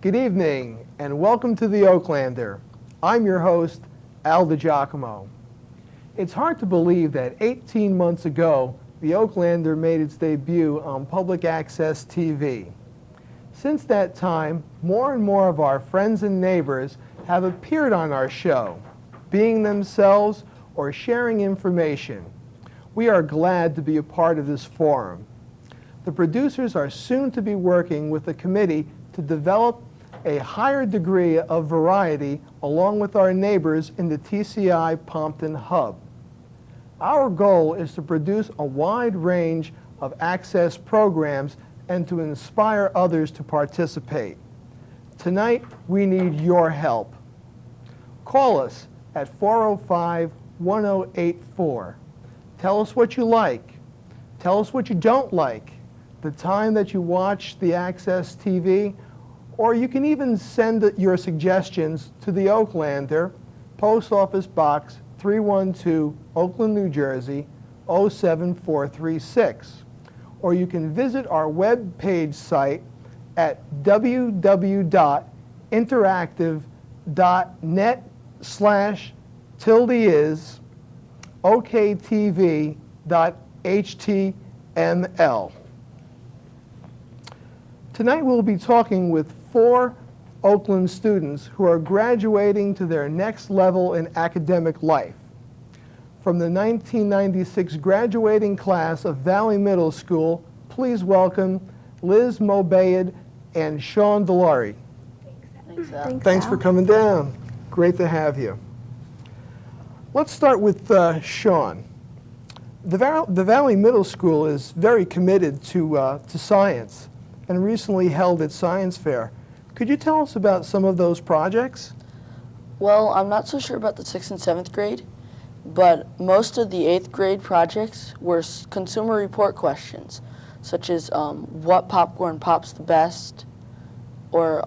Good evening, and welcome to the Oaklander. I'm your host, Al DiGiacomo. It's hard to believe that 18 months ago, the Oaklander made its debut on public access TV. Since that time, more and more of our friends and neighbors have appeared on our show, being themselves or sharing information. We are glad to be a part of this forum. The producers are soon to be working with the committee to develop a higher degree of variety along with our neighbors in the TCI Pompton Hub. Our goal is to produce a wide range of access programs and to inspire others to participate. Tonight, we need your help. Call us at 405-1084. Tell us what you like. Tell us what you don't like, the time that you watch the Access TV, or you can even send your suggestions to the Oaklander, Post Office Box 312, Oakland, New Jersey, 07436. Or you can visit our web page site at www.interactive.net/is oktv.html. Tonight we'll be talking with 4 Oakland students who are graduating to their next level in academic life. From the 1996 graduating class of Valley Middle School, please welcome Liz Mobayed and Sean Delory. Thanks for coming down. Great to have you. Let's start with Sean. The Valley Middle School is very committed to science and recently held its science fair. Could you tell us about some of those projects? Well, I'm not so sure about the 6th and 7th grade, but most of the 8th grade projects were consumer report questions, such as what popcorn pops the best, or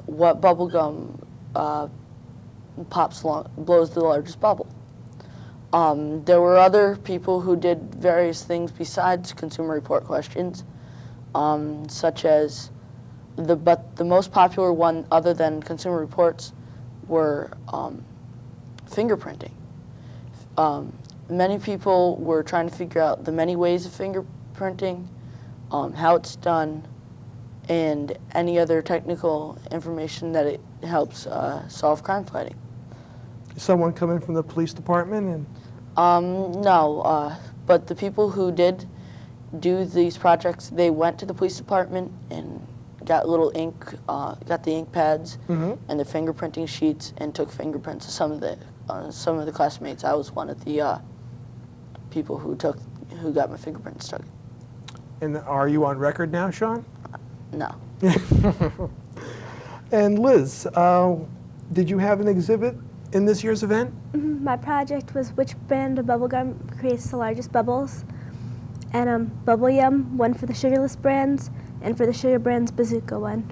what bubble gum blows the largest bubble. There were other people who did various things besides consumer report questions, such as the most popular one other than consumer reports were fingerprinting. Many people were trying to figure out the many ways of fingerprinting, how it's done, and any other technical information that it helps solve crime fighting. Someone come in from the police department? No, but the people who did do these projects, they went to the police department and got little ink, got the ink pads and the fingerprinting sheets and took fingerprints of some of the classmates. I was one of the people who got my fingerprints taken. And are you on record now, Sean? No. And Liz, did you have an exhibit in this year's event? My project was which brand of bubblegum creates the largest bubbles. And Bubble Yum, one for the sugarless brands, and for the sugar brands, Bazooka one.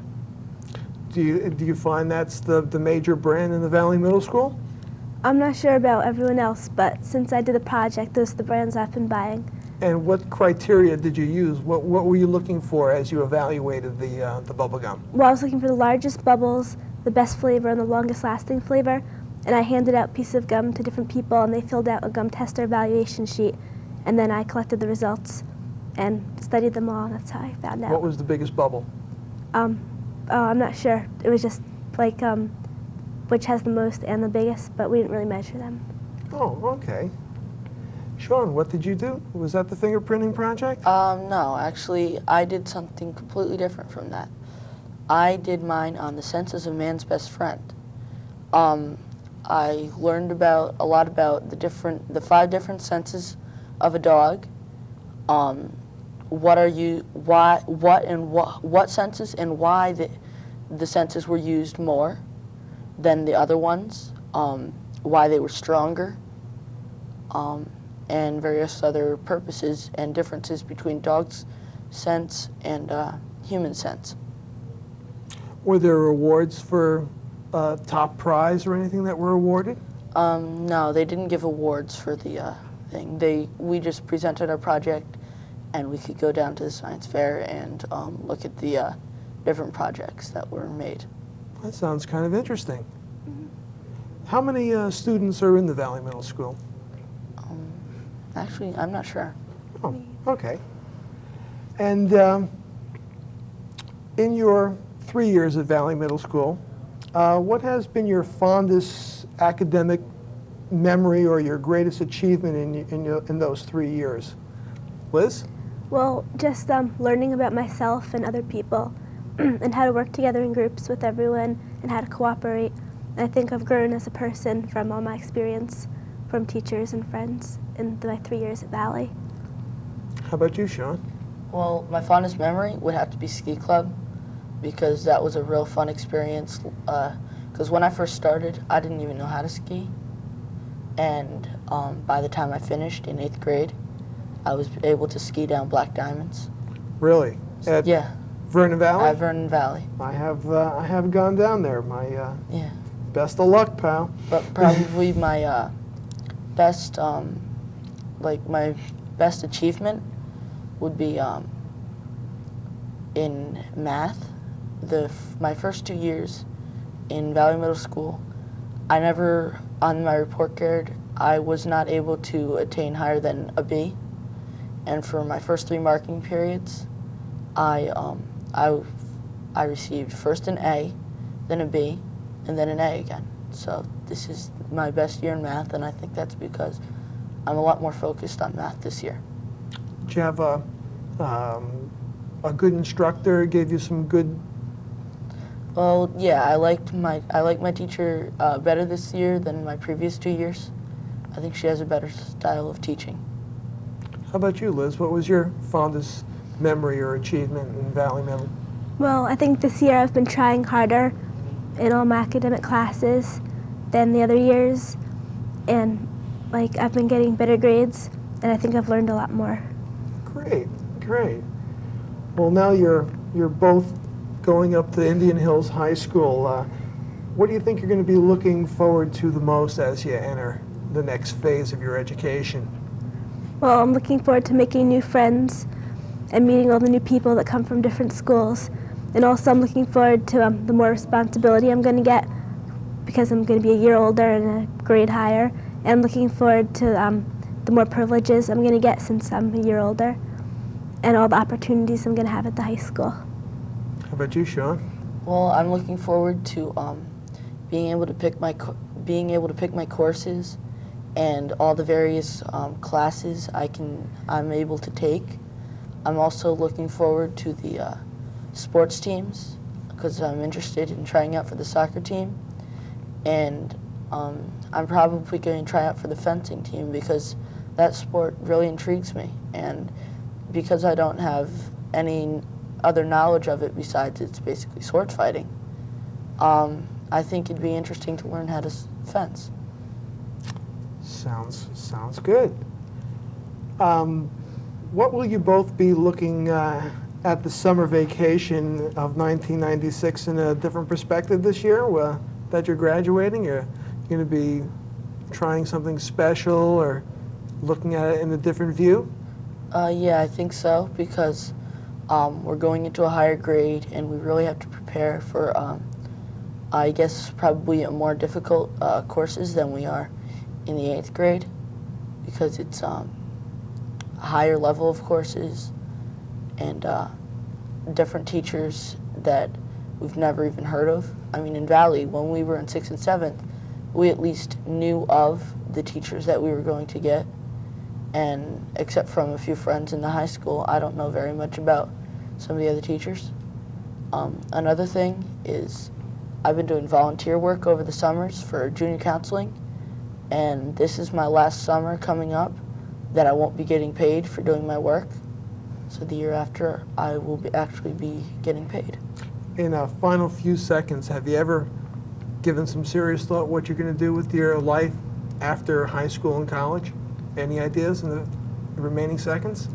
Do you find that's the major brand in the Valley Middle School? I'm not sure about everyone else, but since I did the project, those are the brands I've been buying. And what criteria did you use? What were you looking for as you evaluated the bubble gum? Well, I was looking for the largest bubbles, the best flavor, and the longest lasting flavor. And I handed out pieces of gum to different people, and they filled out a gum tester evaluation sheet. And then I collected the results and studied them all. That's how I found out. What was the biggest bubble? I'm not sure. It was just like which has the most and the biggest, but we didn't really measure them. Oh, okay. Sean, what did you do? Was that the fingerprinting project? No, actually, I did something completely different from that. I did mine on the senses of man's best friend. I learned a lot about the 5 different senses of a dog. What senses and why the senses were used more than the other ones, why they were stronger, and various other purposes and differences between dog's sense and human sense. Were there awards for top prize or anything that were awarded? No, they didn't give awards for the thing. We just presented our project, and we could go down to the science fair and look at the different projects that were made. That sounds kind of interesting. How many students are in the Valley Middle School? Actually, I'm not sure. Oh, okay. And in your 3 years at Valley Middle School, what has been your fondest academic memory or your greatest achievement in those 3 years? Liz? Well, just learning about myself and other people and how to work together in groups with everyone and how to cooperate. And I think I've grown as a person from all my experience from teachers and friends in my 3 years at Valley. How about you, Sean? Well, my fondest memory would have to be ski club, because that was a real fun experience. Because when I first started, I didn't even know how to ski. And by the time I finished in 8th grade, I was able to ski down Black Diamonds. Really? At Yeah, Vernon Valley? at Vernon Valley. I have gone down there. My Yeah, best of luck, pal. but probably my best, my best achievement would be in math. My first 2 years in Valley Middle School, on my report card, I was not able to attain higher than a B. And for my first 3 marking periods, I received first an A, then a B, and then an A again. So this is my best year in math, and I think that's because I'm a lot more focused on math this year. Did you have a good instructor, gave you some good? Well, yeah, I like my teacher better this year than my previous 2 years. I think she has a better style of teaching. How about you, Liz? What was your fondest memory or achievement in Valley Middle? Well, I think this year I've been trying harder in all my academic classes than the other years, and I've been getting better grades, and I think I've learned a lot more. Great, great. Well, now you're both going up to Indian Hills High School. What do you think you're going to be looking forward to the most as you enter the next phase of your education? Well, I'm looking forward to making new friends and meeting all the new people that come from different schools. And also I'm looking forward to the more responsibility I'm going to get because I'm going to be a year older and a grade higher. And I'm looking forward to the more privileges I'm going to get since I'm a year older and all the opportunities I'm going to have at the high school. How about you, Sean? Well, I'm looking forward to being able to pick my courses and all the various classes I'm able to take. I'm also looking forward to the sports teams because I'm interested in trying out for the soccer team, and I'm probably going to try out for the fencing team because that sport really intrigues me, and because I don't have any other knowledge of it besides it's basically sword fighting, I think it'd be interesting to learn how to fence. Sounds good. What will you both be looking at the summer vacation of 1996 in a different perspective this year? That you're graduating, you're going to be trying something special or looking at it in a different view? Yeah, I think so because we're going into a higher grade and we really have to prepare for, I guess, probably a more difficult courses than we are in the 8th grade because it's a higher level of courses and different teachers that we've never even heard of. I mean, in Valley, when we were in 6th and 7th, we at least knew of the teachers that we were going to get, and except from a few friends in the high school, I don't know very much about some of the other teachers. Another thing is I've been doing volunteer work over the summers for junior counseling, and this is my last summer coming up that I won't be getting paid for doing my work. So the year after, I will actually be getting paid. In a final few seconds, have you ever given some serious thought what you're going to do with your life after high school and college? Any ideas in the remaining seconds?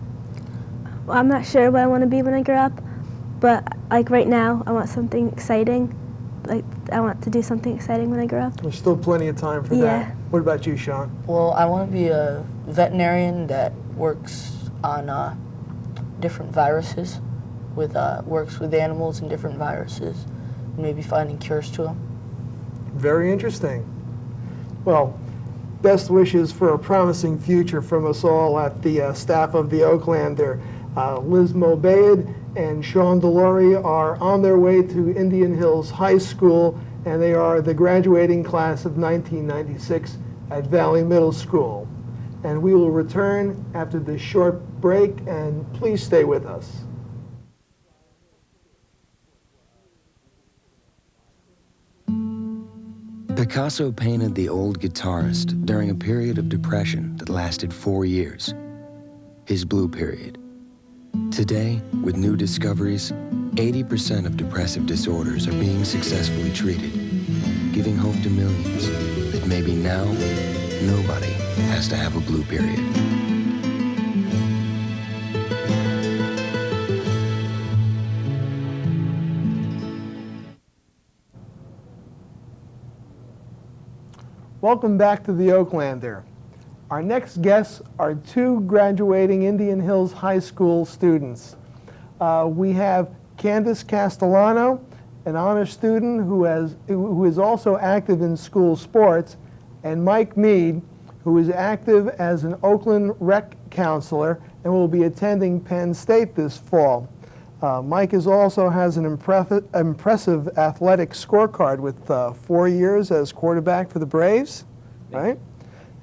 Well, I'm not sure what I want to be when I grow up, but right now, I want something exciting. I want to do something exciting when I grow up. There's still plenty of time for Yeah. that. What about you, Sean? Well, I want to be a veterinarian that works on different viruses with works with animals and different viruses, and maybe finding cures to them. Very interesting. Well, best wishes for a promising future from us all at the staff of the Oaklander. Liz Mobayed and Sean Delory are on their way to Indian Hills High School, and they are the graduating class of 1996 at Valley Middle School. And we will return after this short break, and please stay with us. Picasso painted the old guitarist during a period of depression that lasted 4 years, his blue period. Today, with new discoveries, 80% of depressive disorders are being successfully treated, giving hope to millions that maybe now, nobody has to have a blue period. Welcome back to the Oaklander. Our next guests are two graduating Indian Hills High School students. We have Candace Castellano, an honor student who is also active in school sports, and Mike Mead, who is active as an Oakland rec counselor and will be attending Penn State this fall. Mike also has an impressive athletic scorecard with 4 years as quarterback for the Braves, right?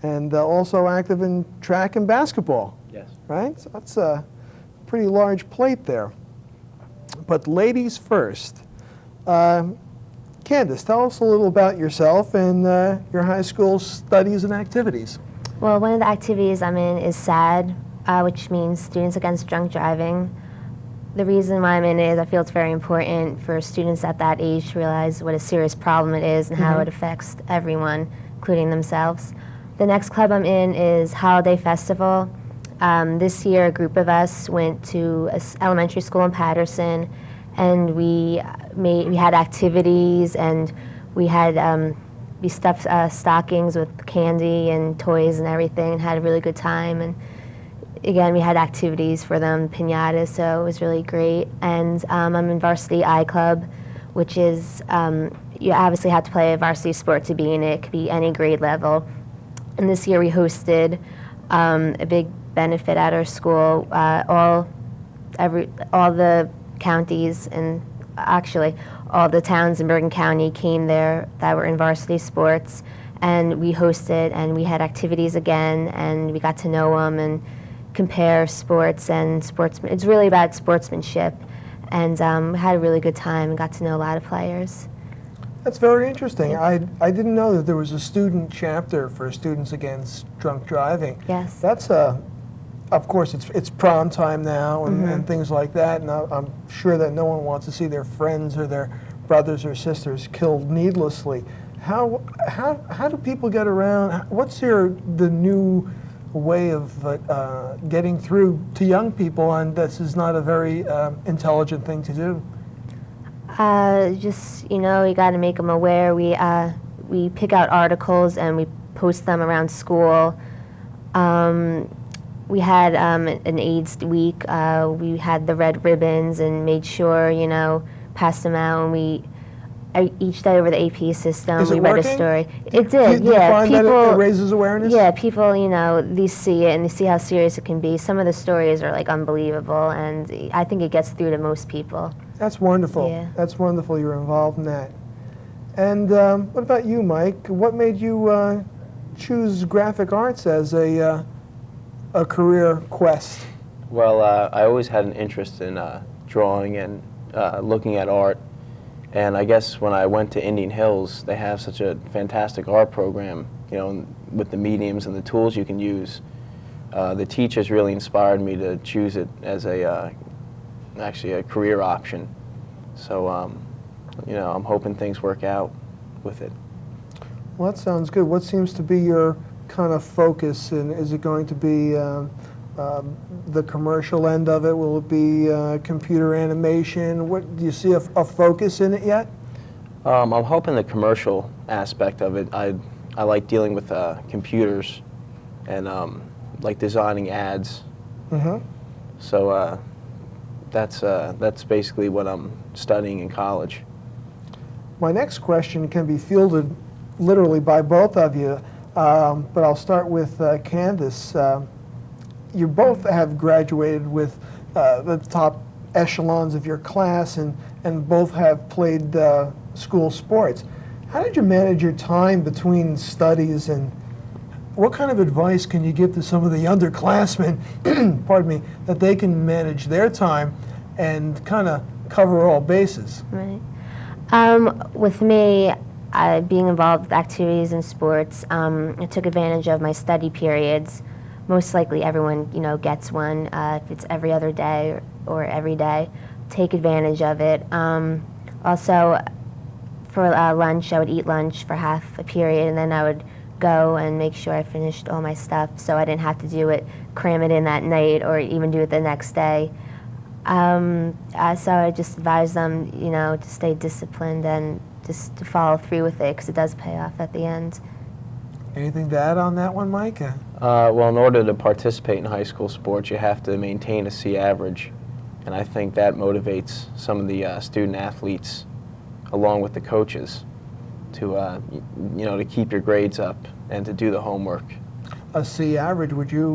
And also active in track and basketball. Yes. Right? So that's a pretty large plate there. But ladies first. Candace, tell us a little about yourself and your high school studies and activities. Well, one of the activities I'm in is SAD, which means Students Against Drunk Driving. The reason why I'm in it is I feel it's very important for students at that age to realize what a serious problem it is and how it affects everyone, including themselves. The next club I'm in is Holiday Festival. This year, a group of us went to an elementary school in Patterson, and we had activities, and we stuffed stockings with candy and toys and everything, and had a really good time. And again, we had activities for them, piñatas, so it was really great. And I'm in Varsity I Club, which is, you obviously have to play a varsity sport to be in it. It could be any grade level. And this year we hosted a big benefit at our school. All the counties, and actually all the towns in Bergen County came there that were in varsity sports. And we hosted, and we had activities again, and we got to know them and compare sports and sportsmen. It's really about sportsmanship, and we had a really good time and got to know a lot of players. That's very interesting. I didn't know that there was a student chapter for Students Against Drunk Driving. Yes. That's of course, it's prom time now and things like that, and I'm sure that no one wants to see their friends or their brothers or sisters killed needlessly. How do people get around? What's the new way of getting through to young people, and this is not a very intelligent thing to do? Just, you got to make them aware. We pick out articles and we post them around school. We had an AIDS week. We had the red ribbons and made sure, passed them out, and each day over the AP system, we read a story. It did, Do you yeah. find that it raises awareness? Yeah, people, they see it and they see how serious it can be. Some of the stories are unbelievable, and I think it gets through to most people. That's wonderful. Yeah. That's wonderful you're involved in that. And what about you, Mike? What made you choose graphic arts as a career quest? Well, I always had an interest in drawing and looking at art. And I guess when I went to Indian Hills, they have such a fantastic art program, with the mediums and the tools you can use. The teachers really inspired me to choose it as actually a career option. So, I'm hoping things work out with it. Well, that sounds good. What seems to be your kind of focus, and is it going to be the commercial end of it? Will it be computer animation? What do you see a focus in it yet? I'm hoping the commercial aspect of it. I like dealing with computers and like designing ads. So that's basically what I'm studying in college. My next question can be fielded literally by both of you, but I'll start with Candace. You both have graduated with the top echelons of your class and both have played school sports. How did you manage your time between studies, and what kind of advice can you give to some of the underclassmen, pardon me, that they can manage their time and kind of cover all bases? Right. With me, being involved with activities and sports, I took advantage of my study periods. Most likely everyone, gets one. If it's every other day or every day, take advantage of it. Also, for lunch, I would eat lunch for half a period, and then I would go and make sure I finished all my stuff so I didn't have to do it, cram it in that night, or even do it the next day. So I just advise them, to stay disciplined and just to follow through with it, because it does pay off at the end. Anything to add on that one, Mike? Well, in order to participate in high school sports, you have to maintain a C average, and I think that motivates some of the student athletes, along with the coaches, to to keep your grades up and to do the homework. A C average, would you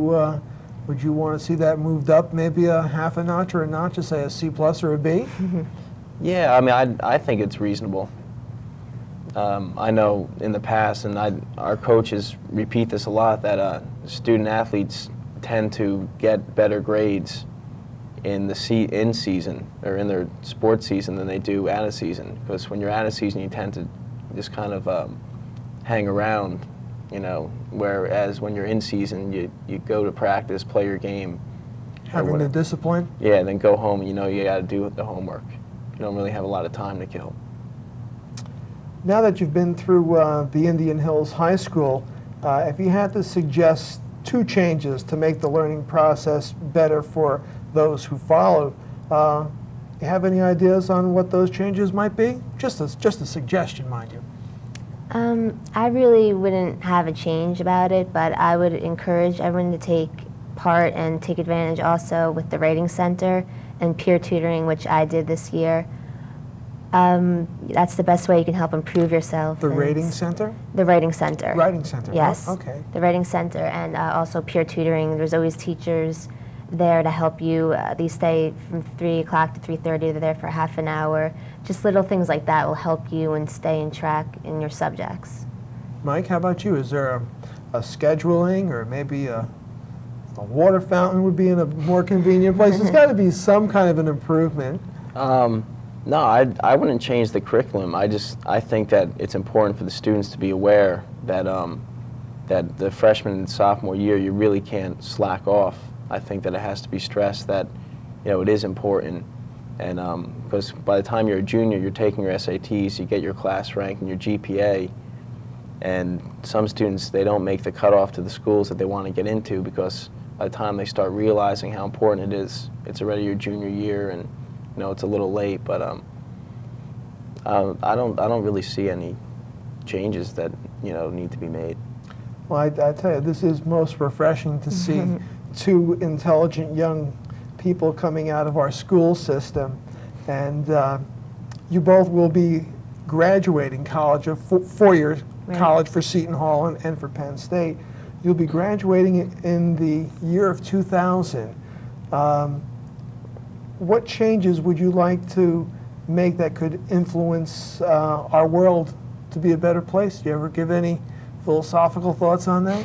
want to see that moved up maybe a half a notch or a notch, to say a C plus or a B? Yeah, I mean, I think it's reasonable. I know in the past, and our coaches repeat this a lot, that student athletes tend to get better grades in the in season or in their sports season than they do out of season. Because when you're out of season, you tend to just kind of hang around, whereas when you're in season, you go to practice, play your game. Having the discipline? Yeah, then go home and you got to do the homework. You don't really have a lot of time to kill. Now that you've been through the Indian Hills High School, if you had to suggest 2 changes to make the learning process better for those who followed, you have any ideas on what those changes might be? Just a suggestion, mind you. I really wouldn't have a change about it, but I would encourage everyone to take part and take advantage also with the Writing Center and peer tutoring, which I did this year. That's the best way you can help improve yourself. The Writing Center? The Writing Center. Writing Center. Yes. Oh, okay. The Writing Center, and also peer tutoring. There's always teachers there to help you. They stay from 3 o'clock to 3:30. They're there for half an hour. Just little things like that will help you and stay in track in your subjects. Mike, how about you? Is there a scheduling, or maybe a water fountain would be in a more convenient place? There's got to be some kind of an improvement. No, I wouldn't change the curriculum. I think that it's important for the students to be aware that that the freshman and sophomore year, you really can't slack off. I think that it has to be stressed that it is important, and because by the time you're a junior, you're taking your SATs, you get your class rank and your GPA, and some students, they don't make the cutoff to the schools that they want to get into, because by the time they start realizing how important it is, it's already your junior year, and it's a little late. But I don't really see any changes that need to be made. Well, I tell you, this is most refreshing to see 2 intelligent young people coming out of our school system, and you both will be graduating college, a 4-year college for Seton Hall and for Penn State. You'll be graduating in the year of 2000. What changes would you like to make that could influence our world to be a better place? Do you ever give any philosophical thoughts on that?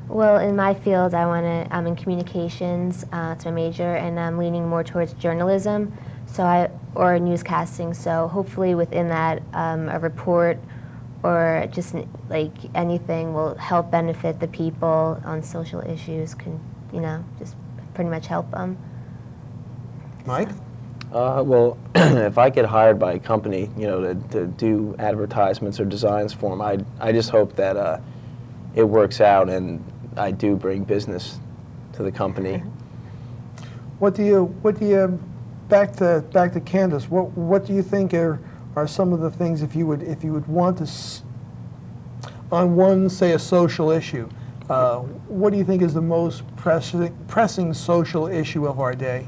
Well, in my field, I'm in communications. It's my major, and I'm leaning more towards journalism, or newscasting. So hopefully, within that, a report or just like anything will help benefit the people on social issues. Can just pretty much help them. Mike? Well, if I get hired by a company, to do advertisements or designs for them, I just hope that it works out and I do bring business to the company. What do you back to Candace? What do you think are some of the things, if you would want to on one, say, a social issue, what do you think is the most pressing social issue of our day?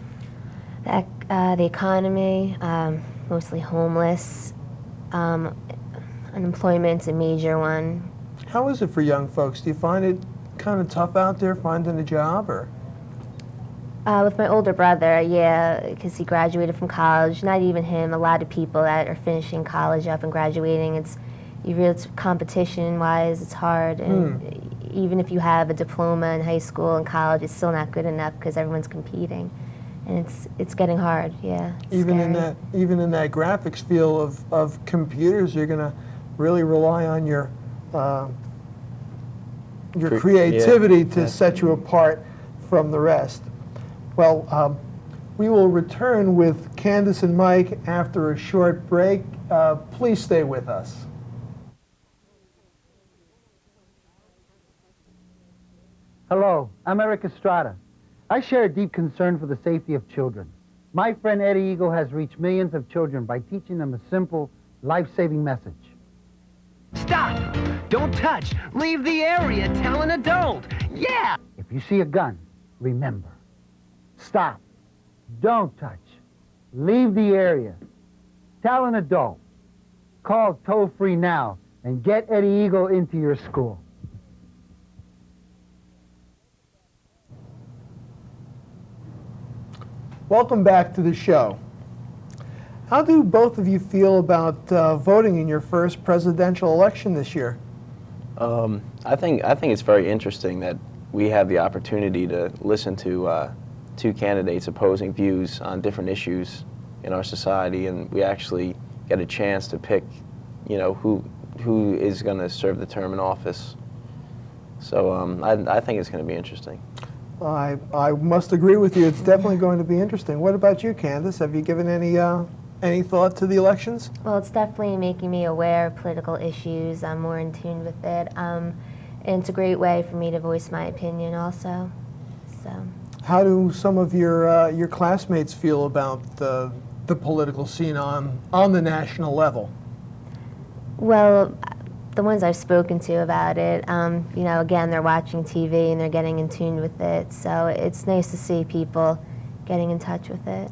The economy, mostly homeless. Unemployment's a major one. How is it for young folks? Do you find it kind of tough out there finding a job, or? With my older brother, yeah, because he graduated from college. Not even him, a lot of people that are finishing college up and graduating, it's competition-wise, it's hard. And even if you have a diploma in high school and college, it's still not good enough because everyone's competing. And it's getting hard, yeah. Even in that graphics field of computers, you're going to really rely on your creativity to set you apart from the rest. Well, we will return with Candace and Mike after a short break. Please stay with us. Hello, I'm Eric Estrada. I share a deep concern for the safety of children. My friend Eddie Eagle has reached millions of children by teaching them a simple, life-saving message. Stop! Don't touch! Leave the area! Tell an adult! Yeah! If you see a gun, remember. Stop. Don't touch. Leave the area. Tell an adult. Call toll-free now and get Eddie Eagle into your school. Welcome back to the show. How do both of you feel about voting in your first presidential election this year? I think it's very interesting that we have the opportunity to listen to two candidates opposing views on different issues in our society, and we actually get a chance to pick, who is going to serve the term in office. So I think it's going to be interesting. I must agree with you. It's definitely going to be interesting. What about you, Candace? Have you given any thought to the elections? Well, it's definitely making me aware of political issues. I'm more in tune with it. And it's a great way for me to voice my opinion also. So. How do some of your classmates feel about the political scene on the national level? Well, the ones I've spoken to about it, again, they're watching TV and they're getting in tune with it. So it's nice to see people getting in touch with it.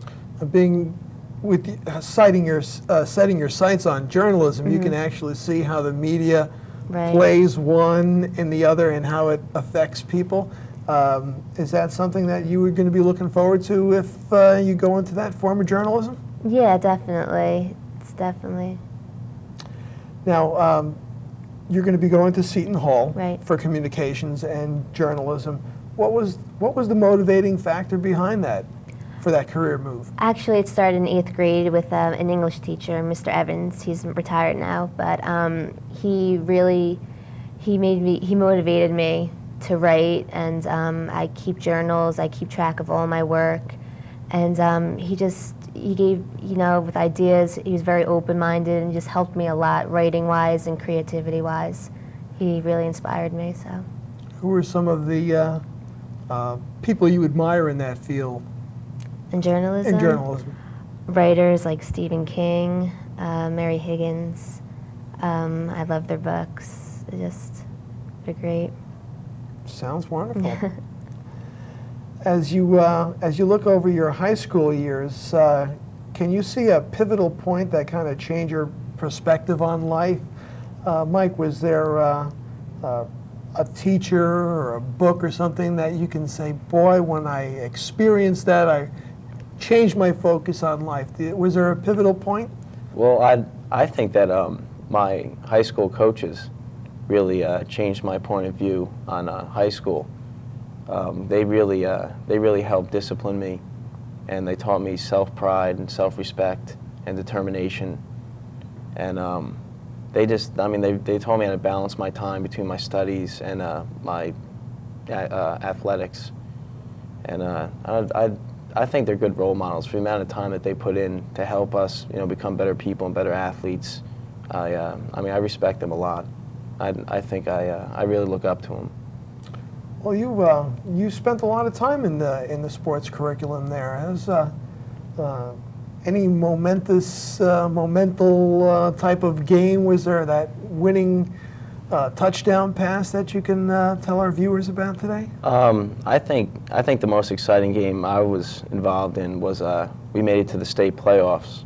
Setting your sights on journalism, you can actually see how the media plays one and the other and how it affects people. Is that something that you were going to be looking forward to if you go into that form of journalism? Yeah, definitely. It's definitely. Now, you're going to be going to Seton Hall for communications and journalism. What was the motivating factor behind that, for that career move? Actually, it started in 8th grade with an English teacher, Mr. Evans. He's retired now, but he motivated me to write, and I keep journals, I keep track of all my work, and he gave, with ideas. He was very open-minded and just helped me a lot, writing-wise and creativity-wise. He really inspired me, so. Who are some of the people you admire in that field? In journalism? In journalism. Writers like Stephen King, Mary Higgins. I love their books. They're great. Sounds wonderful. As you look over your high school years, can you see a pivotal point that kind of changed your perspective on life? Mike, was there a teacher or a book or something that you can say, boy, when I experienced that, I changed my focus on life? Was there a pivotal point? Well, I think that my high school coaches really changed my point of view on high school. They really helped discipline me, and they taught me self-pride and self-respect and determination. And they taught me how to balance my time between my studies and my athletics. And I think they're good role models for the amount of time that they put in to help us, become better people and better athletes. I respect them a lot. I think I really look up to them. Well, you spent a lot of time in the sports curriculum there. Has any monumental type of game? Was there that winning touchdown pass that you can tell our viewers about today? I think the most exciting game I was involved in was we made it to the state playoffs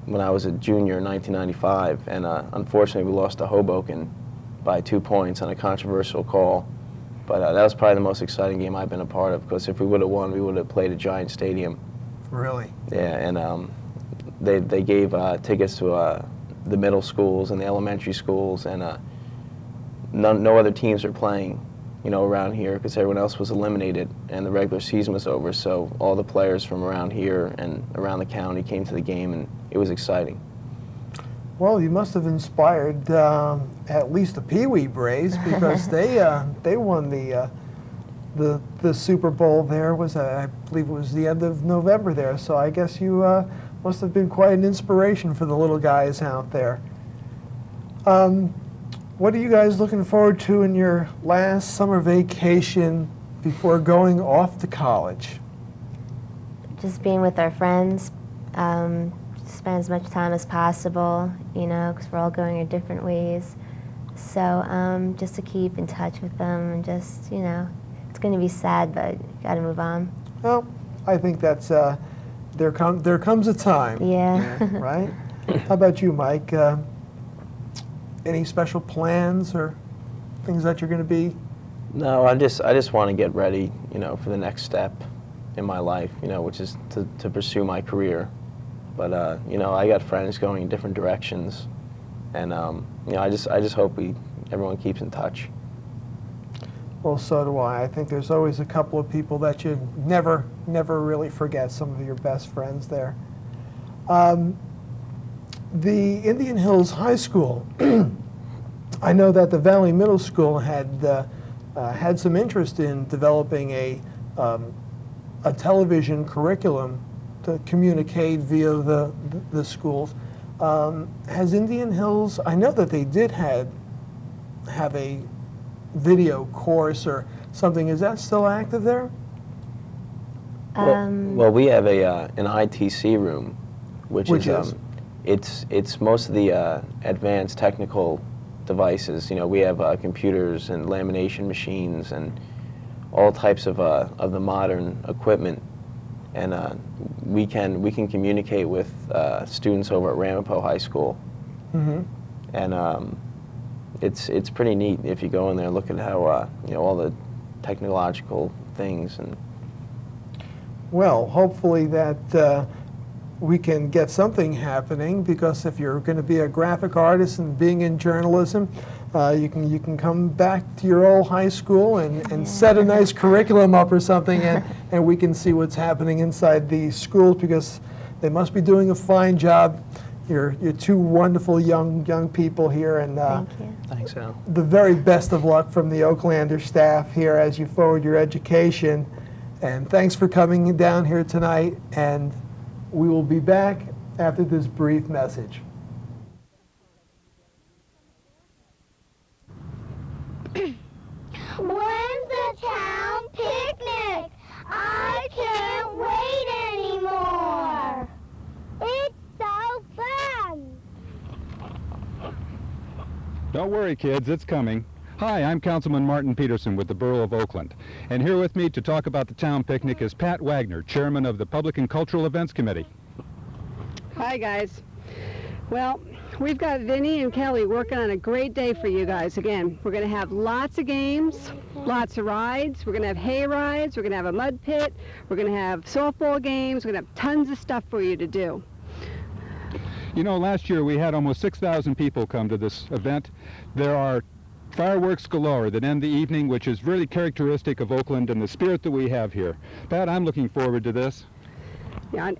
when I was a junior in 1995, and unfortunately we lost to Hoboken by 2 points on a controversial call. But that was probably the most exciting game I've been a part of, because if we would have won, we would have played at Giant Stadium. Really? Yeah, and they gave tickets to the middle schools and the elementary schools, and no other teams are playing, around here, because everyone else was eliminated and the regular season was over. So all the players from around here and around the county came to the game, and it was exciting. Well, you must have inspired at least the Pee Wee Braves, because they won the Super Bowl there. I believe it was the end of November there. So I guess you must have been quite an inspiration for the little guys out there. What are you guys looking forward to in your last summer vacation before going off to college? Just being with our friends, spend as much time as possible, because we're all going our different ways. So just to keep in touch with them, and just, it's going to be sad, but you got to move on. Well, I think that's there comes a time. Yeah. Right? How about you, Mike? Any special plans or things that you're going to be? No, I just want to get ready, for the next step in my life, which is to pursue my career. But I got friends going in different directions, and I just hope everyone keeps in touch. Well, so do I. I think there's always a couple of people that you never really forget, some of your best friends there. The Indian Hills High School, I know that the Valley Middle School had some interest in developing a television curriculum to communicate via the schools. Has Indian Hills, I know that they did have a video course or something. Is that still active there? Well, we have an ITC room, which is? It's most of the advanced technical devices. We have computers and lamination machines and all types of the modern equipment, and we can communicate with students over at Ramapo High School. Mm-hmm. And it's pretty neat if you go in there and look at how all the technological things. And well, hopefully that we can get something happening, because if you're going to be a graphic artist and being in journalism, you can come back to your old high school and set a nice curriculum up or something, and we can see what's happening inside the schools, because they must be doing a fine job. You're two wonderful young people here, and Thank you. thanks, Al. the very best of luck from the Oaklander staff here as you forward your education. And thanks for coming down here tonight, and we will be back after this brief message. When's the town picnic? I can't wait anymore. It's so fun. Don't worry, kids, it's coming. Hi, I'm Councilman Martin Peterson with the Borough of Oakland. And here with me to talk about the town picnic is Pat Wagner, Chairman of the Public and Cultural Events Committee. Hi, guys. Well, we've got Vinny and Kelly working on a great day for you guys. Again, we're going to have lots of games, lots of rides. We're going to have hay rides. We're going to have a mud pit. We're going to have softball games. We're going to have tons of stuff for you to do. You know, last year we had almost 6,000 people come to this event. There are fireworks galore that end the evening, which is really characteristic of Oakland and the spirit that we have here. Pat, I'm looking forward to this. Yeah, on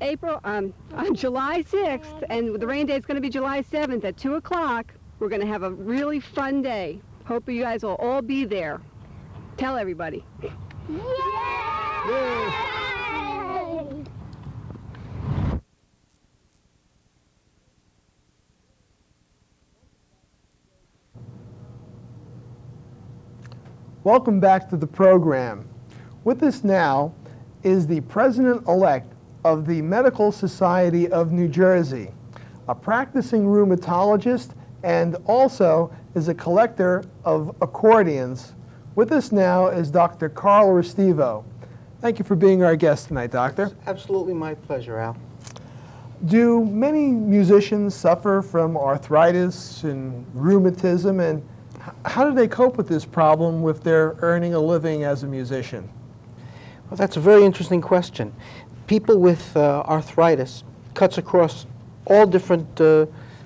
July 6th, and the rain day is going to be July 7th at 2 o'clock, we're going to have a really fun day. Hope you guys will all be there. Tell everybody. Yay! Welcome back to the program. With us now is the President-elect of the Medical Society of New Jersey, a practicing rheumatologist, and also is a collector of accordions. With us now is Dr. Carl Restivo. Thank you for being our guest tonight, Doctor. Absolutely my pleasure, Al. Do many musicians suffer from arthritis and rheumatism, and how do they cope with this problem if they're earning a living as a musician? Well, that's a very interesting question. People with arthritis cuts across all different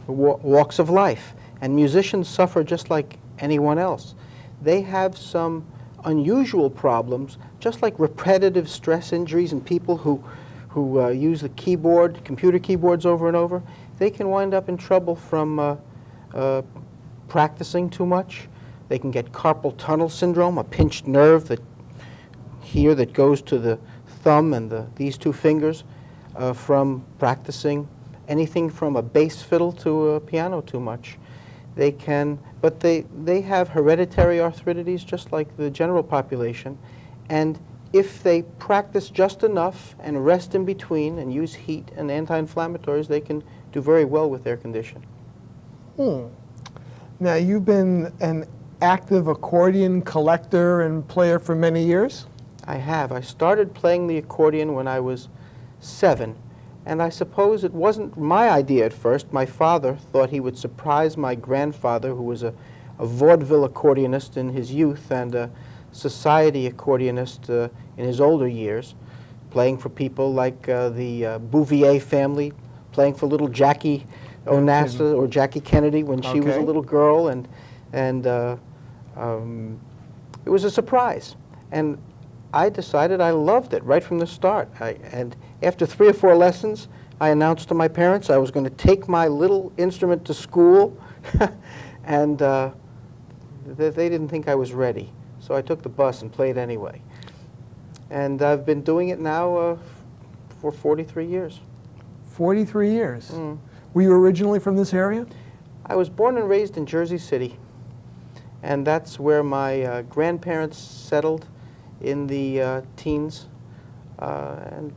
walks of life, and musicians suffer just like anyone else. They have some unusual problems, just like repetitive stress injuries and people who use the keyboard, computer keyboards over and over. They can wind up in trouble from practicing too much. They can get carpal tunnel syndrome, a pinched nerve that goes to the thumb and these two fingers from practicing anything from a bass fiddle to a piano too much. They have hereditary arthritides just like the general population, and if they practice just enough and rest in between and use heat and anti-inflammatories, they can do very well with their condition. Now, you've been an active accordion collector and player for many years? I have. I started playing the accordion when I was 7, and I suppose it wasn't my idea at first. My father thought he would surprise my grandfather, who was a vaudeville accordionist in his youth and a society accordionist in his older years, playing for people like the Bouvier family, playing for little Jackie Onassa or Jackie Kennedy when she was a little girl, and it was a surprise. And I decided I loved it right from the start. And after 3 or 4 lessons, I announced to my parents I was going to take my little instrument to school, and they didn't think I was ready. So I took the bus and played anyway. And I've been doing it now for 43 years. 43 years? Were you originally from this area? I was born and raised in Jersey City, and that's where my grandparents settled in the teens, and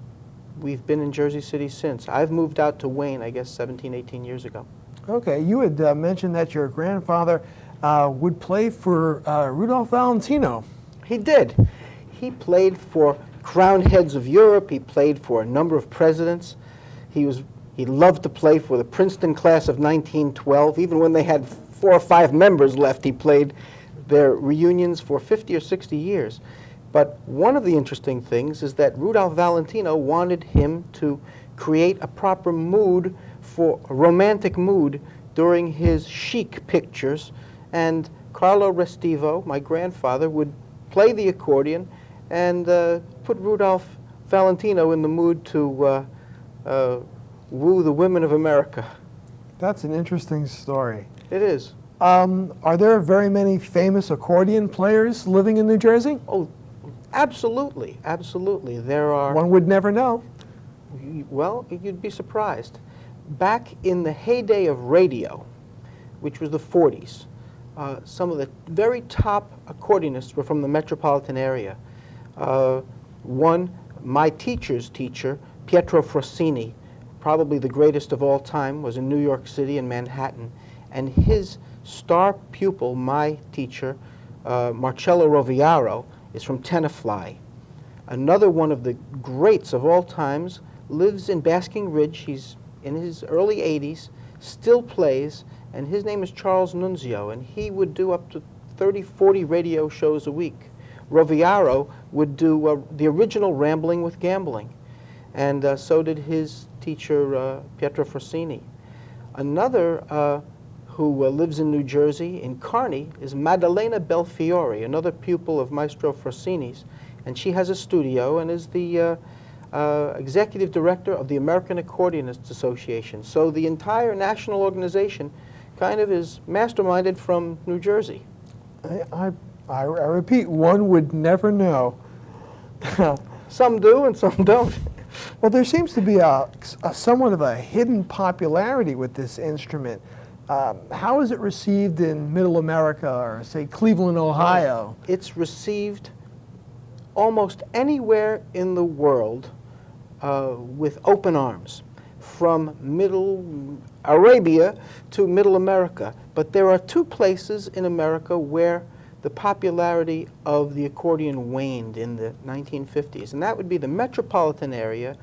we've been in Jersey City since. I've moved out to Wayne, I guess, 17, 18 years ago. Okay, you had mentioned that your grandfather would play for Rudolph Valentino. He did. He played for crowned heads of Europe. He played for a number of presidents. He loved to play for the Princeton class of 1912. Even when they had 4 or 5 members left, he played their reunions for 50 or 60 years. But one of the interesting things is that Rudolph Valentino wanted him to create a proper mood, for a romantic mood, during his chic pictures. And Carlo Restivo, my grandfather, would play the accordion and put Rudolph Valentino in the mood to woo the women of America. That's an interesting story. It is. Are there very many famous accordion players living in New Jersey? Oh, absolutely, absolutely. There are. One would never know. Well, you'd be surprised. Back in the heyday of radio, which was the 40s, some of the very top accordionists were from the metropolitan area. One, my teacher's teacher, Pietro Frassini, probably the greatest of all time, was in New York City and Manhattan. And his star pupil, my teacher, Marcello Roviaro, is from Tenafly. Another one of the greats of all times lives in Basking Ridge. He's in his early 80s, still plays, and his name is Charles Nunzio, and he would do up to 30, 40 radio shows a week. Roviaro would do the original Rambling with Gambling, and so did his teacher, Pietro Frassini. Another who lives in New Jersey, in Kearney, is Maddalena Belfiore, another pupil of Maestro Frassini's, and she has a studio and is the executive director of the American Accordionists Association. So the entire national organization kind of is masterminded from New Jersey. I repeat, one would never know. Some do and some don't. Well, there seems to be a somewhat of a hidden popularity with this instrument. How is it received in Middle America or, say, Cleveland, Ohio? It's received almost anywhere in the world with open arms, from Middle Arabia to Middle America. But there are 2 places in America where the popularity of the accordion waned in the 1950s, and that would be the metropolitan area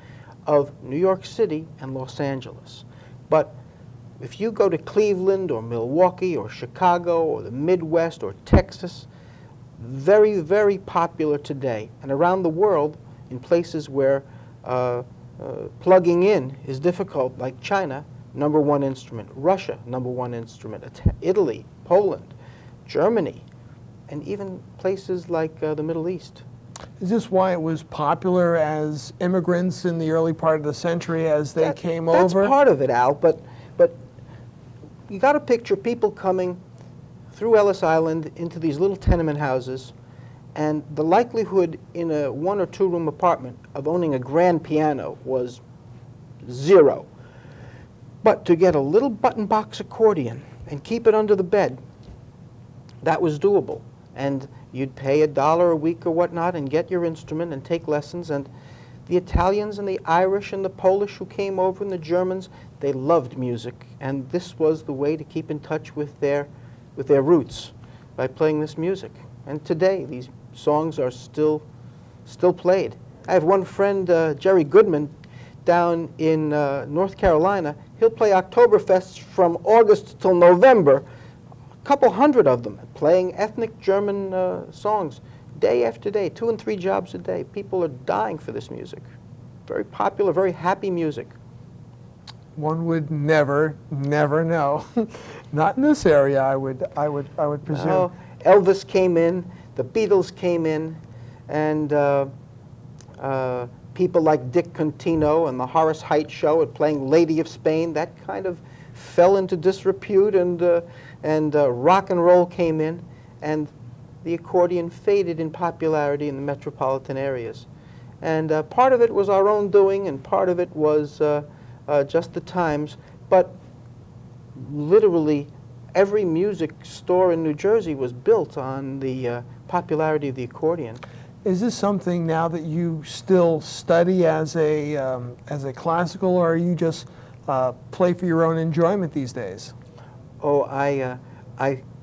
of New York City and Los Angeles. But if you go to Cleveland or Milwaukee or Chicago or the Midwest or Texas, very, very popular today. And around the world, in places where plugging in is difficult, like China, #1 instrument, Russia, #1 instrument, Italy, Poland, Germany, and even places like the Middle East. Is this why it was popular as immigrants in the early part of the century as they came over? That's part of it, Al, but you got to picture people coming through Ellis Island into these little tenement houses, and the likelihood in a 1 or 2 room apartment of owning a grand piano was 0. But to get a little button box accordion and keep it under the bed, that was doable. And you'd pay $1 a week or whatnot and get your instrument and take lessons. And the Italians and the Irish and the Polish who came over and the Germans, they loved music. And this was the way to keep in touch with their roots, by playing this music. And today, these songs are still played. I have one friend, Jerry Goodman, down in North Carolina. He'll play Oktoberfests from August till November, a couple hundred of them, playing ethnic German songs day after day, 2 and 3 jobs a day. People are dying for this music. Very popular, very happy music. One would never know. Not in this area, I would presume. No, Elvis came in, the Beatles came in, and people like Dick Contino and the Horace Heidt Show at playing Lady of Spain, that kind of fell into disrepute, and rock and roll came in, and the accordion faded in popularity in the metropolitan areas. And part of it was our own doing, and part of it was just the times. But literally, every music store in New Jersey was built on the popularity of the accordion. Is this something now that you still study as a classical, or you just play for your own enjoyment these days? Oh, I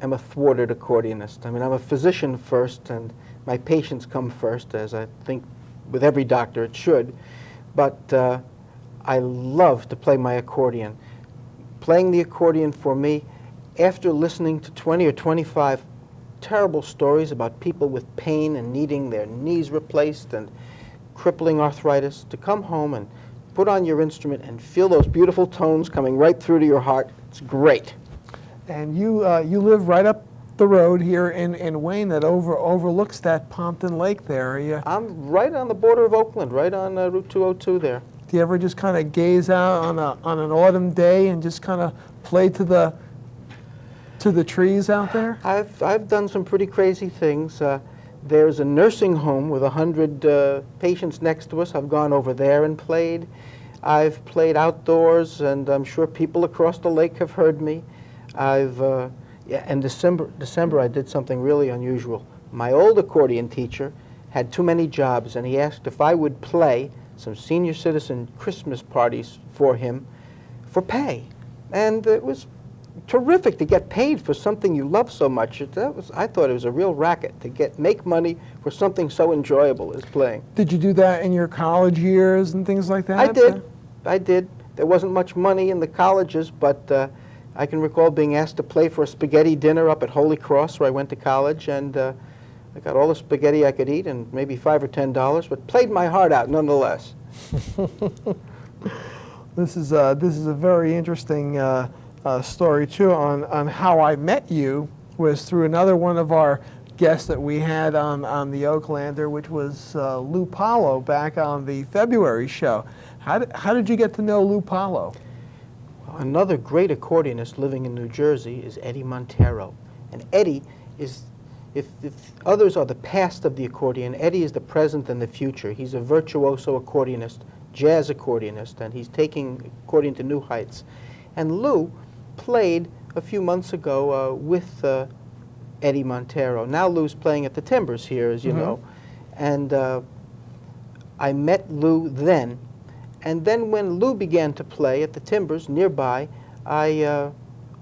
am a thwarted accordionist. I mean, I'm a physician first, and my patients come first, as I think with every doctor it should. But I love to play my accordion. Playing the accordion for me, after listening to 20 or 25 terrible stories about people with pain and needing their knees replaced and crippling arthritis, to come home and put on your instrument and feel those beautiful tones coming right through to your heart, it's great. And you live right up the road here in Wayne that overlooks that Pompton Lake there. I'm right on the border of Oakland, right on Route 202 there. Do you ever just kind of gaze out on an autumn day and just kind of play to the trees out there? I've done some pretty crazy things. There's a nursing home with 100 patients next to us. I've gone over there and played. I've played outdoors, and I'm sure people across the lake have heard me. In December I did something really unusual. My old accordion teacher had too many jobs, and he asked if I would play some senior citizen Christmas parties for him for pay. And it was terrific to get paid for something you love so much. I thought it was a real racket to make money for something so enjoyable as playing. Did you do that in your college years and things like that? I did. There wasn't much money in the colleges, but I can recall being asked to play for a spaghetti dinner up at Holy Cross, where I went to college, and I got all the spaghetti I could eat and maybe $5 or $10, but played my heart out nonetheless. This is a very interesting story too. On how I met you was through another one of our guests that we had on the Oaklander, which was Lou Paulo back on the February show. How did you get to know Lou Paulo? Another great accordionist living in New Jersey is Eddie Montero. And Eddie is, if others are the past of the accordion, Eddie is the present and the future. He's a virtuoso accordionist, jazz accordionist, and he's taking accordion to new heights. And Lou played a few months ago with Eddie Montero. Now Lou's playing at the Timbers here, as you know. And I met Lou then. And then when Lou began to play at the Timbers nearby, I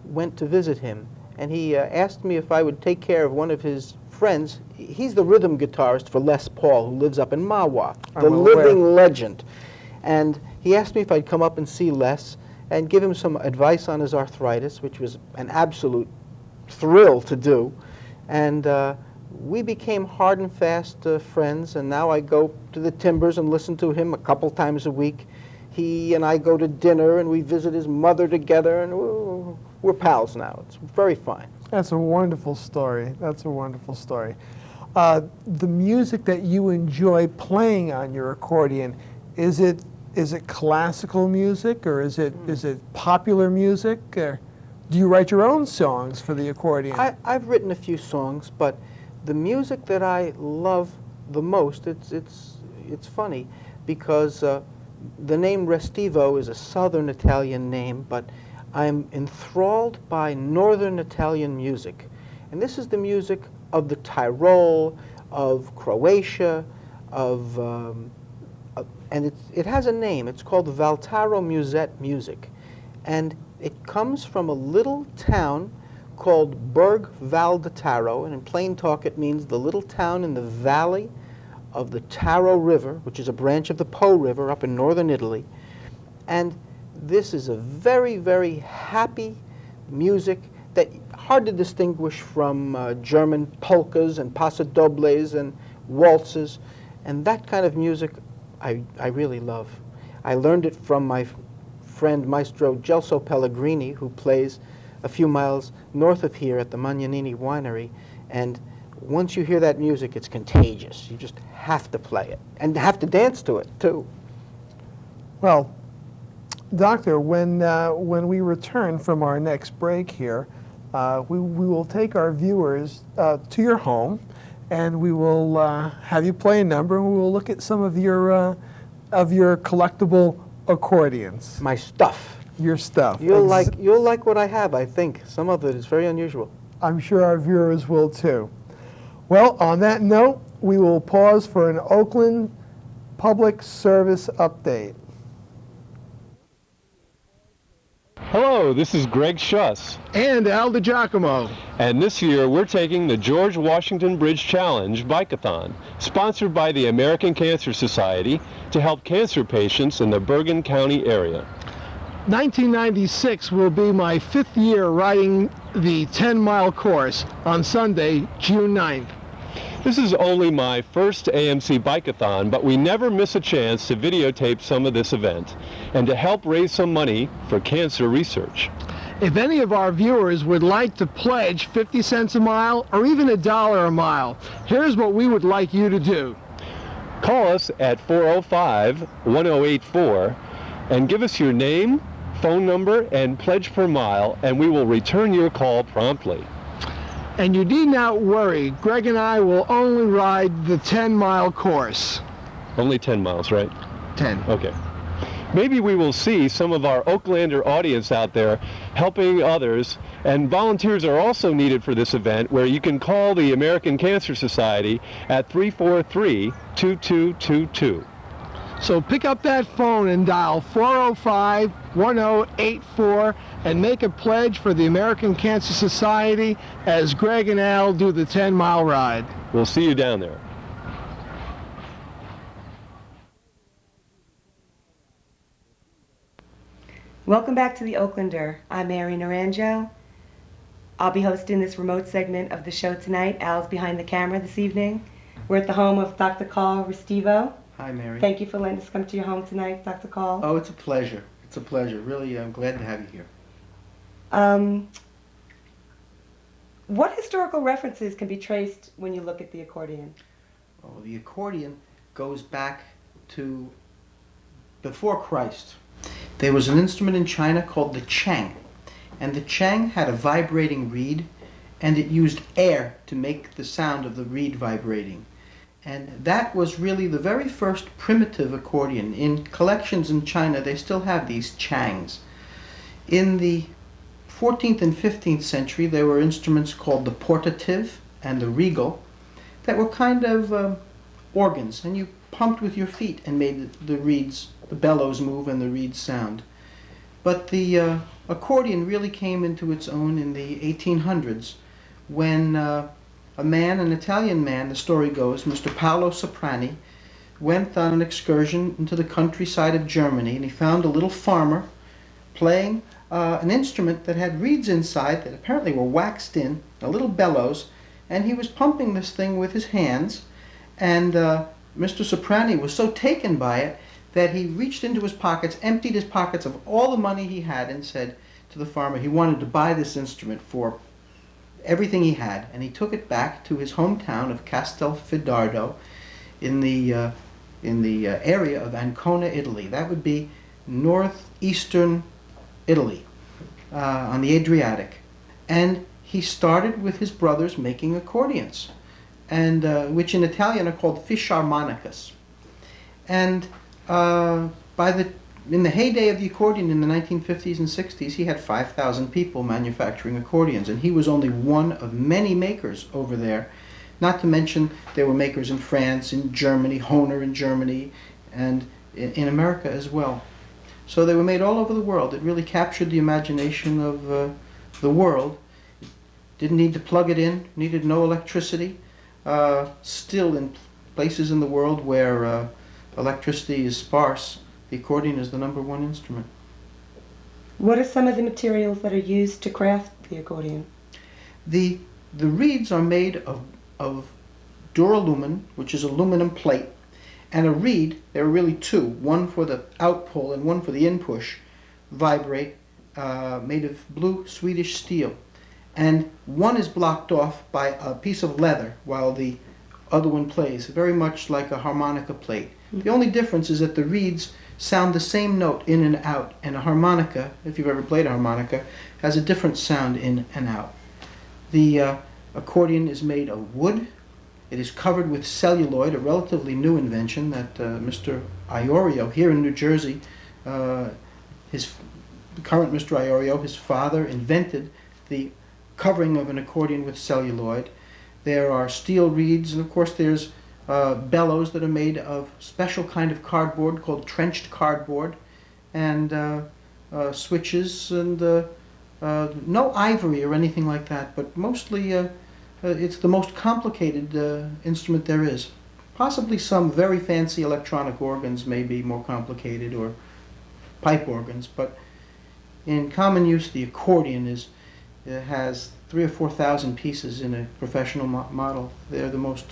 went to visit him. and he asked me if I would take care of one of his friends. He's the rhythm guitarist for Les Paul, who lives up in Mahwah, the living legend. And he asked me if I'd come up and see Les and give him some advice on his arthritis, which was an absolute thrill to do. And we became hard and fast friends, and now I go to the Timbers and listen to him a couple times a week. He and I go to dinner, and we visit his mother together, and we're pals now. It's very fine. That's a wonderful story. That's a wonderful story. The music that you enjoy playing on your accordion, is it classical music, or is it popular music? Or do you write your own songs for the accordion? I've written a few songs, but the music that I love the most, it's funny, because the name Restivo is a southern Italian name, but I'm enthralled by northern Italian music. And this is the music of the Tyrol, of Croatia, and it has a name. It's called Valtaro Musette music. And it comes from a little town called Berg Val di Taro, and in plain talk it means the little town in the valley of the Taro River, which is a branch of the Po River up in northern Italy. And this is a very, very happy music that hard to distinguish from German polkas and pasodobles and waltzes. And that kind of music I really love. I learned it from my friend Maestro Gelso Pellegrini, who plays a few miles north of here at the Magnanini Winery. And once you hear that music, it's contagious. You just have to play it and have to dance to it, too. Well, Doctor, when we return from our next break here, we will take our viewers to your home, and we will have you play a number, and we will look at some of your collectible accordions. My stuff. Your stuff. You'll like what I have, I think. Some of it is very unusual. I'm sure our viewers will too. Well, on that note, we will pause for an Oakland Public Service update. Hello, this is Greg Schuss. And Al DiGiacomo. And this year we're taking the George Washington Bridge Challenge Bike-a-thon, sponsored by the American Cancer Society to help cancer patients in the Bergen County area. 1996 will be my 5th year riding the 10-mile course on Sunday, June 9th. This is only my first AMC Bike-a-thon, but we never miss a chance to videotape some of this event and to help raise some money for cancer research. If any of our viewers would like to pledge 50 cents a mile or even $1 a mile, here's what we would like you to do. Call us at 405-1084 and give us your name, phone number, and pledge per mile, and we will return your call promptly. And you need not worry, Greg and I will only ride the 10-mile course. Only 10 miles, right? 10. Okay. Maybe we will see some of our Oaklander audience out there helping others, and volunteers are also needed for this event, where you can call the American Cancer Society at 343-2222. So pick up that phone and dial 405-1084 and make a pledge for the American Cancer Society as Greg and Al do the 10-mile ride. We'll see you down there. Welcome back to the Oaklander. I'm Mary Naranjo. I'll be hosting this remote segment of the show tonight. Al's behind the camera this evening. We're at the home of Dr. Carl Restivo. Hi, Mary. Thank you for letting us come to your home tonight, Dr. Carl. Oh, it's a pleasure. It's a pleasure. Really, I'm glad to have you here. What historical references can be traced when you look at the accordion? Oh, the accordion goes back to before Christ. There was an instrument in China called the chang, and the chang had a vibrating reed, and it used air to make the sound of the reed vibrating. And that was really the very first primitive accordion. In collections in China, they still have these changs. In the 14th and 15th century, there were instruments called the portative and the regal that were kind of organs, and you pumped with your feet and made the reeds, the bellows move and the reeds sound. But the accordion really came into its own in the 1800s when a man, an Italian man, the story goes, Mr. Paolo Soprani, went on an excursion into the countryside of Germany, and he found a little farmer playing an instrument that had reeds inside that apparently were waxed in, a little bellows, and he was pumping this thing with his hands, and Mr. Soprani was so taken by it that he reached into his pockets, emptied his pockets of all the money he had, and said to the farmer he wanted to buy this instrument for everything he had, and he took it back to his hometown of Castelfidardo in the area of Ancona, Italy. That would be northeastern Italy, on the Adriatic. And he started with his brothers making accordions, and which in Italian are called fisharmonicas. And in the heyday of the accordion in the 1950s and 60s, he had 5,000 people manufacturing accordions, and he was only one of many makers over there. Not to mention there were makers in France, in Germany, Hohner in Germany, and in America as well. So they were made all over the world. It really captured the imagination of the world. Didn't need to plug it in, needed no electricity. Still in places in the world where electricity is sparse, the accordion is the _1 instrument. What are some of the materials that are used to craft the accordion? The reeds are made of duralumin, which is aluminum plate, and a reed, there are really two, one for the outpull and one for the inpush, vibrate, made of blue Swedish steel. And one is blocked off by a piece of leather while the other one plays, very much like a harmonica plate. The only difference is that the reeds sound the same note in and out, and a harmonica, if you've ever played a harmonica, has a different sound in and out. The accordion is made of wood. It is covered with celluloid, a relatively new invention that Mr. Iorio here in New Jersey, the current Mr. Iorio, his father, invented the covering of an accordion with celluloid. There are steel reeds, and of course there's bellows that are made of special kind of cardboard called trenched cardboard, and switches, and no ivory or anything like that, but mostly it's the most complicated instrument there is. Possibly some very fancy electronic organs may be more complicated, or pipe organs, but in common use the accordion has 3,000 or 4,000 pieces in a professional model. They're the most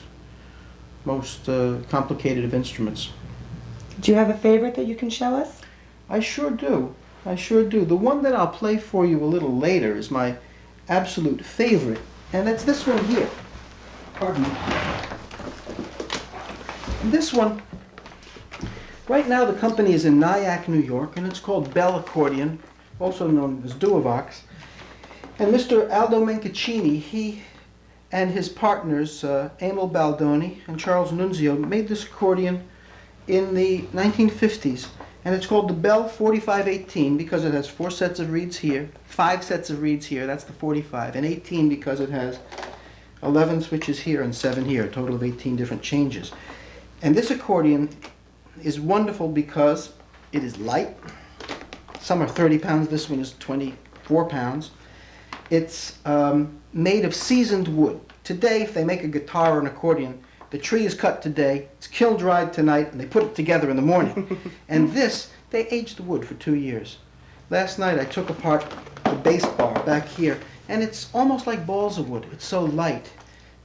complicated of instruments. Do you have a favorite that you can show us? I sure do. I sure do. The one that I'll play for you a little later is my absolute favorite, and that's this one here. Pardon me. And this one, right now the company is in Nyack, New York, and it's called Bell Accordion, also known as Duavox. And Mr. Aldo Mencaccini, he and his partners, Emil Baldoni and Charles Nunzio, made this accordion in the 1950s. And it's called the Bell 4518 because it has 4 sets of reeds here, 5 sets of reeds here, that's the 45, and 18 because it has 11 switches here and 7 here, a total of 18 different changes. And this accordion is wonderful because it is light. Some are 30 pounds, this one is 24 pounds. It's made of seasoned wood. Today, if they make a guitar or an accordion, the tree is cut today, it's kiln dried tonight, and they put it together in the morning. And this, they aged the wood for 2 years. Last night I took apart the bass bar back here, and it's almost like balls of wood. It's so light.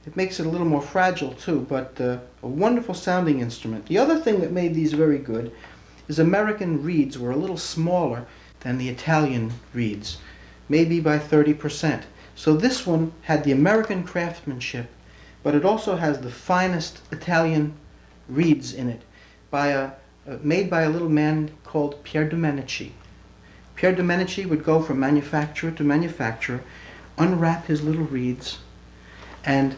It makes it a little more fragile too, but a wonderful sounding instrument. The other thing that made these very good is American reeds were a little smaller than the Italian reeds, maybe by 30%. So this one had the American craftsmanship, but it also has the finest Italian reeds in it, made by a little man called Pier Domenici. Pier Domenici would go from manufacturer to manufacturer, unwrap his little reeds, and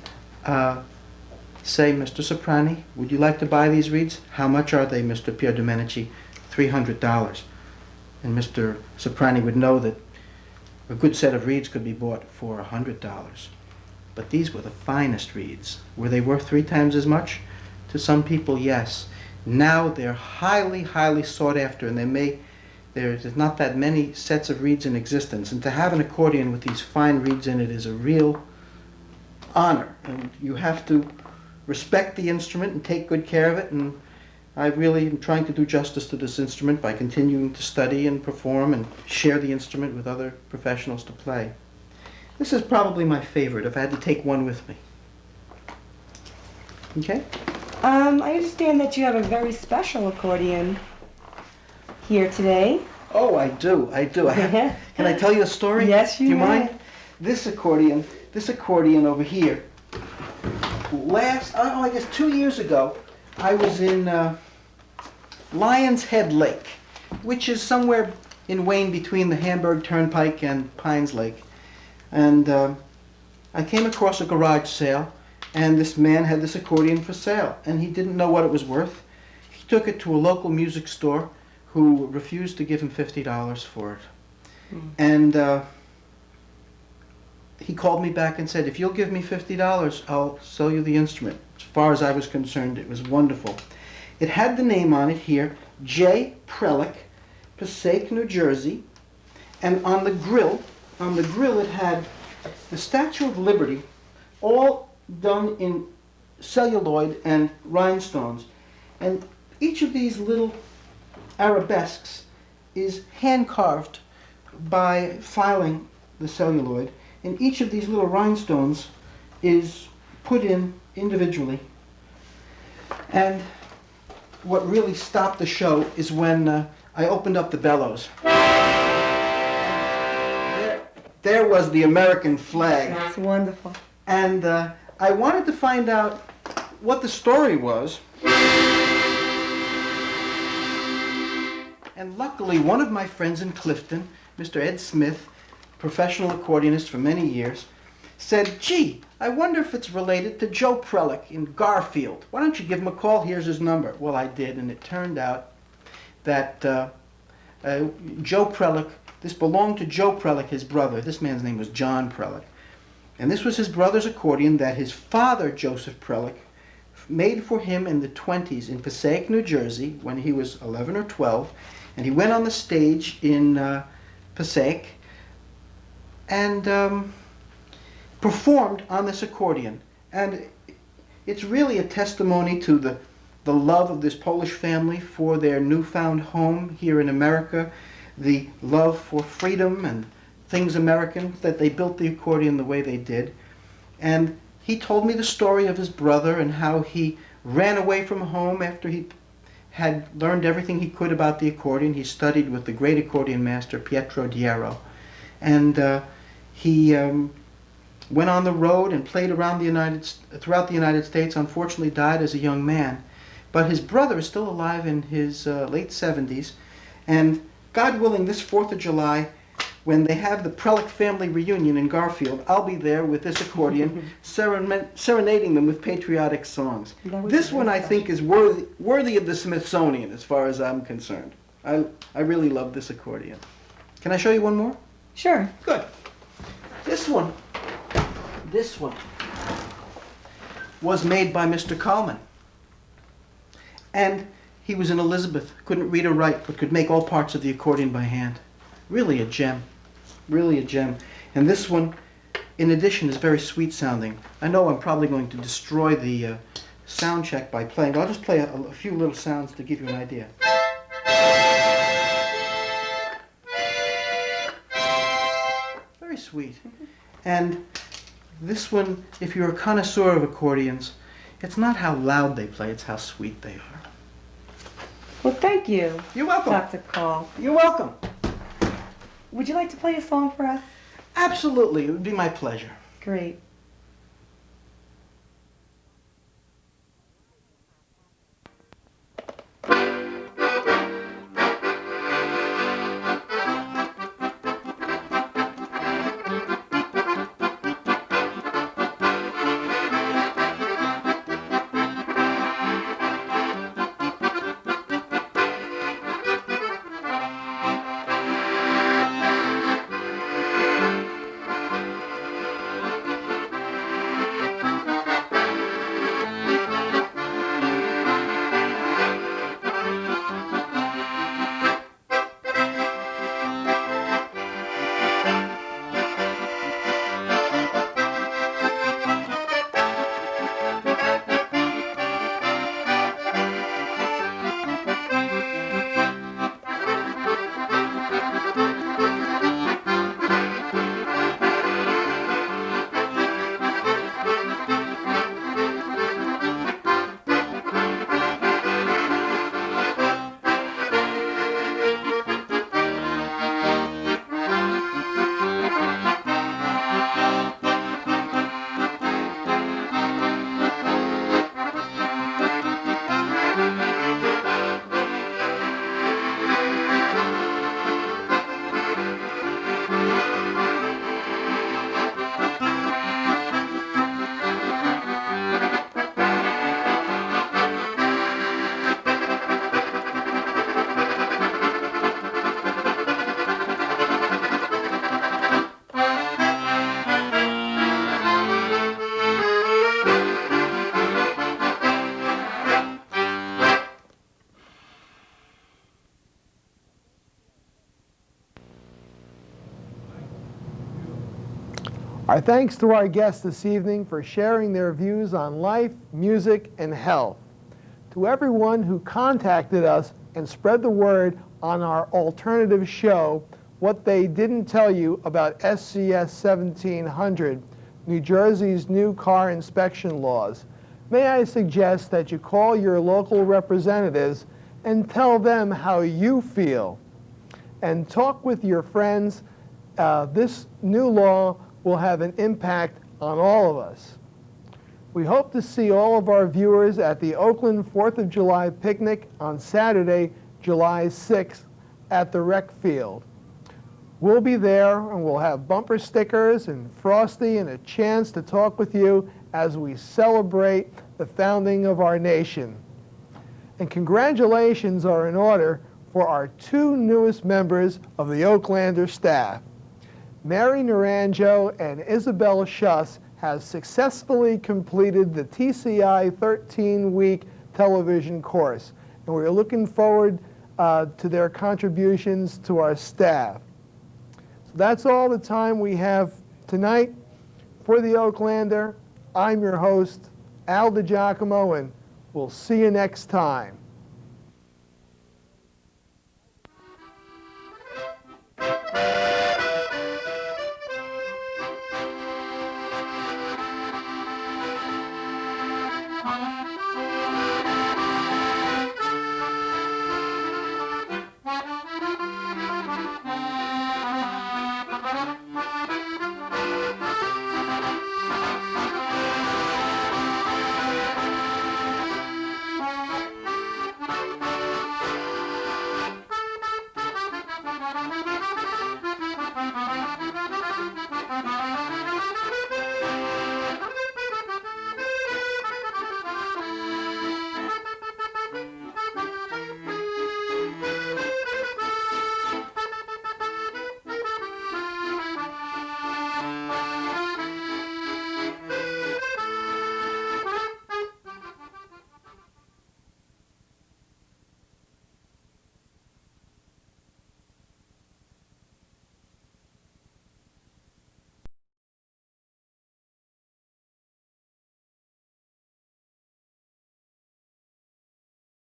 say, Mr. Soprani, would you like to buy these reeds? How much are they, Mr. Pier Domenici? $300. And Mr. Soprani would know that a good set of reeds could be bought for $100. But these were the finest reeds. Were they worth 3 times as much? To some people, yes. Now they're highly, highly sought after, and they may There's not that many sets of reeds in existence, and to have an accordion with these fine reeds in it is a real honor. And you have to respect the instrument and take good care of it, and I really am trying to do justice to this instrument by continuing to study and perform and share the instrument with other professionals to play. This is probably my favorite, if I had to take one with me. Okay? I understand that you have a very special accordion here today. Oh, I do. Can I tell you a story? Yes, you Do you may. mind? This accordion over here, I guess 2 years ago, I was in Lion's Head Lake, which is somewhere in Wayne between the Hamburg Turnpike and Pines Lake. And I came across a garage sale, and this man had this accordion for sale, and he didn't know what it was worth. He took it to a local music store who refused to give him $50 for it. And he called me back and said, if you'll give me $50, I'll sell you the instrument. As far as I was concerned, it was wonderful. It had the name on it here, J. Prelick, Passaic, New Jersey. And on the grill it had the Statue of Liberty, all done in celluloid and rhinestones. And each of these little arabesques is hand-carved by filing the celluloid, and each of these little rhinestones is put in individually. And what really stopped the show is when I opened up the bellows. There was the American flag. That's wonderful. And I wanted to find out what the story was. And luckily, one of my friends in Clifton, Mr. Ed Smith, professional accordionist for many years, said, gee, I wonder if it's related to Joe Prelick in Garfield. Why don't you give him a call? Here's his number. Well, I did, and it turned out that Joe Prelick, this belonged to Joe Prelick, his brother. This man's name was John Prelick. And this was his brother's accordion that his father, Joseph Prelick, made for him in the 20s in Passaic, New Jersey, when he was 11 or 12. And he went on the stage in Passaic and performed on this accordion. And it's really a testimony to the love of this Polish family for their newfound home here in America, the love for freedom and things American, that they built the accordion the way they did. And he told me the story of his brother and how he ran away from home after he had learned everything he could about the accordion. He studied with the great accordion master Pietro Diero. And he went on the road and played around throughout the United States, unfortunately died as a young man. But his brother is still alive in his late 70s. And God willing, this 4th of July, when they have the Prelick family reunion in Garfield, I'll be there with this accordion, serenading them with patriotic songs. This one, I think, is worthy of the Smithsonian, as far as I'm concerned. I really love this accordion. Can I show you one more? Sure. Good. This one was made by Mr. Coleman. And he was in Elizabeth, couldn't read or write, but could make all parts of the accordion by hand. Really a gem. Really a gem. And this one, in addition, is very sweet sounding. I know I'm probably going to destroy the sound check by playing, but I'll just play a few little sounds to give you an idea. Very sweet. And this one, if you're a connoisseur of accordions, it's not how loud they play, it's how sweet they are. Well, thank you. You're welcome. Dr. Call. You're welcome. Would you like to play a song for us? Absolutely. It would be my pleasure. Great. Our thanks to our guests this evening for sharing their views on life, music, and health. To everyone who contacted us and spread the word on our alternative show, What They Didn't Tell You About SCS 1700, New Jersey's new car inspection laws, may I suggest that you call your local representatives and tell them how you feel. And talk with your friends. This new law will have an impact on all of us. We hope to see all of our viewers at the Oakland 4th of July picnic on Saturday, July 6th at the rec field. We'll be there and we'll have bumper stickers and Frosty and a chance to talk with you as we celebrate the founding of our nation. And congratulations are in order for our two newest members of the Oaklander staff. Mary Naranjo and Isabel Schuss has successfully completed the TCI 13-week television course, and we're looking forward to their contributions to our staff. So that's all the time we have tonight. For the Oaklander, I'm your host, Al DiGiacomo, and we'll see you next time. Thank you.